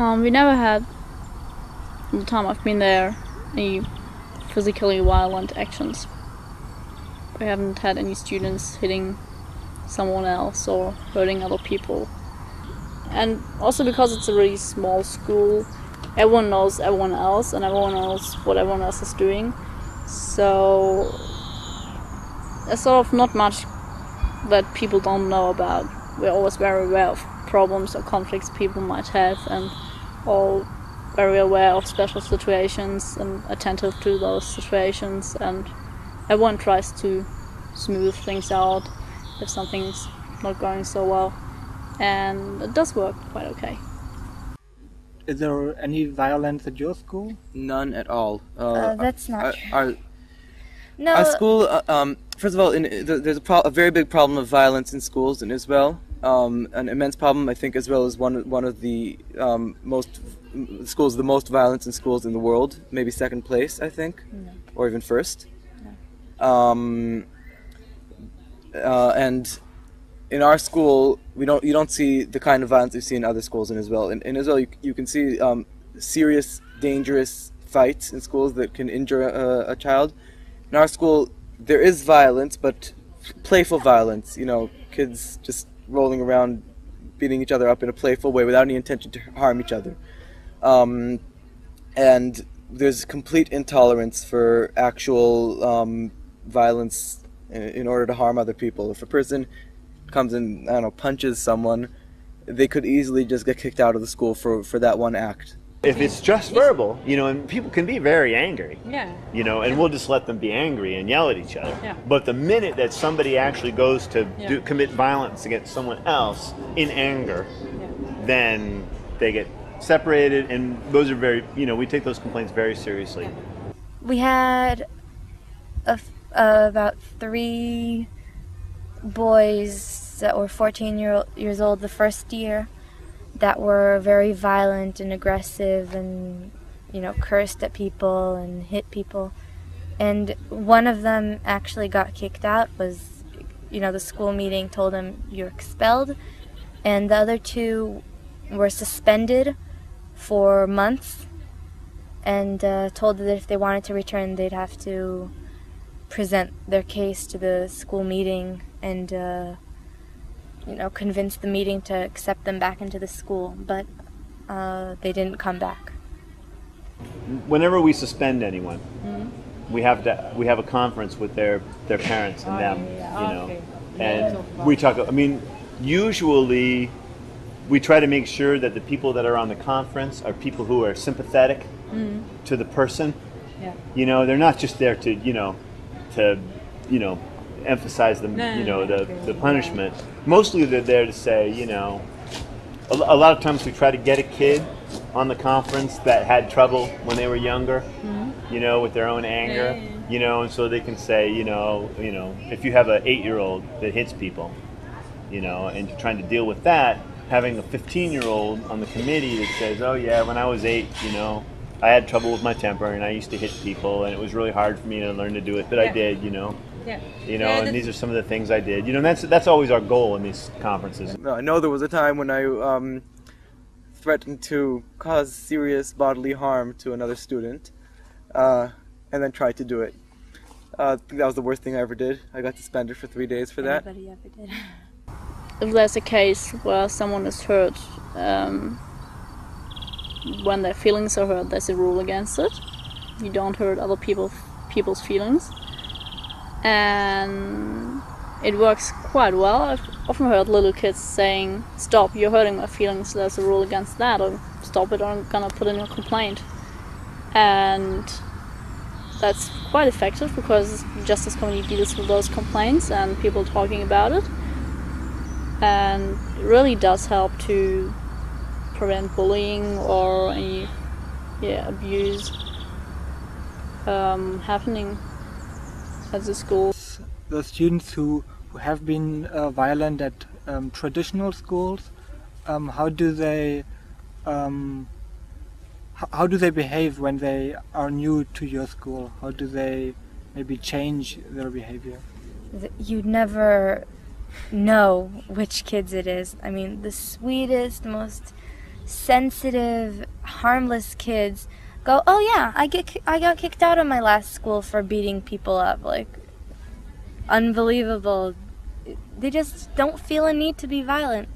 We never had, in the time I've been there, any physically violent actions. We haven't had any students hitting someone else or hurting other people. And also because it's a really small school, everyone knows everyone else and everyone knows what everyone else is doing. So there's sort of not much that people don't know about. We're always very aware of problems or conflicts people might have, and all very aware of special situations and attentive to those situations, and everyone tries to smooth things out if something's not going so well, and it does work quite okay. Is there any violence at your school? None at all. That's not true. No. Our school, first of all, there's a very big problem of violence in schools in Israel. An immense problem. I think Israel is one of the the most violence in schools in the world. Maybe second place, I think, or even first. No. And in our school, you don't see the kind of violence you see in other schools in Israel. In Israel, you can see serious, dangerous fights in schools that can injure a child. In our school, there is violence, but playful violence. Kids just rolling around, beating each other up in a playful way without any intention to harm each other. And there's complete intolerance for actual violence in order to harm other people. If a person comes and, punches someone, they could easily just get kicked out of the school for that one act. If it's just verbal, and people can be very angry, and we'll just let them be angry and yell at each other. Yeah. But the minute that somebody actually goes to commit violence against someone else in anger, then they get separated, and those are very, we take those complaints very seriously. We had about 3 boys that were 14 years old the first year that were very violent and aggressive and, cursed at people and hit people. And one of them actually got kicked out, the school meeting told him, "You're expelled." And the other 2 were suspended for months and told that if they wanted to return, they'd have to present their case to the school meeting and convince the meeting to accept them back into the school, but they didn't come back. Whenever we suspend anyone, we have a conference with their parents and them, and we talk. Usually we try to make sure that the people that are on the conference are people who are sympathetic to the person. Yeah. They're not just there to emphasize the punishment. Mostly they're there to say, a lot of times we try to get a kid on the conference that had trouble when they were younger, with their own anger, and so they can say, if you have an 8-year-old that hits people, and you're trying to deal with that, having a 15-year-old on the committee that says, oh yeah, when I was 8, I had trouble with my temper and I used to hit people and it was really hard for me to learn to do it, but I did, and these are some of the things I did. And that's always our goal in these conferences. I know there was a time when I threatened to cause serious bodily harm to another student, and then tried to do it. I think that was the worst thing I ever did. I got suspended for 3 days for that. Everybody ever did. If there's a case where someone is hurt, when their feelings are hurt, there's a rule against it. You don't hurt other people's feelings. And it works quite well. I've often heard little kids saying, "Stop, you're hurting my feelings, there's a rule against that," or "Stop it, or I'm gonna put in a complaint." And that's quite effective because the justice community deals with those complaints and people talking about it. And it really does help to prevent bullying or any abuse happening at the school. The students who have been violent at traditional schools, how do they behave when they are new to your school? How do they maybe change their behavior? You'd never know which kids it is. I mean, the sweetest, most sensitive, harmless kids go, oh yeah, I got kicked out of my last school for beating people up. Like, unbelievable. They just don't feel a need to be violent.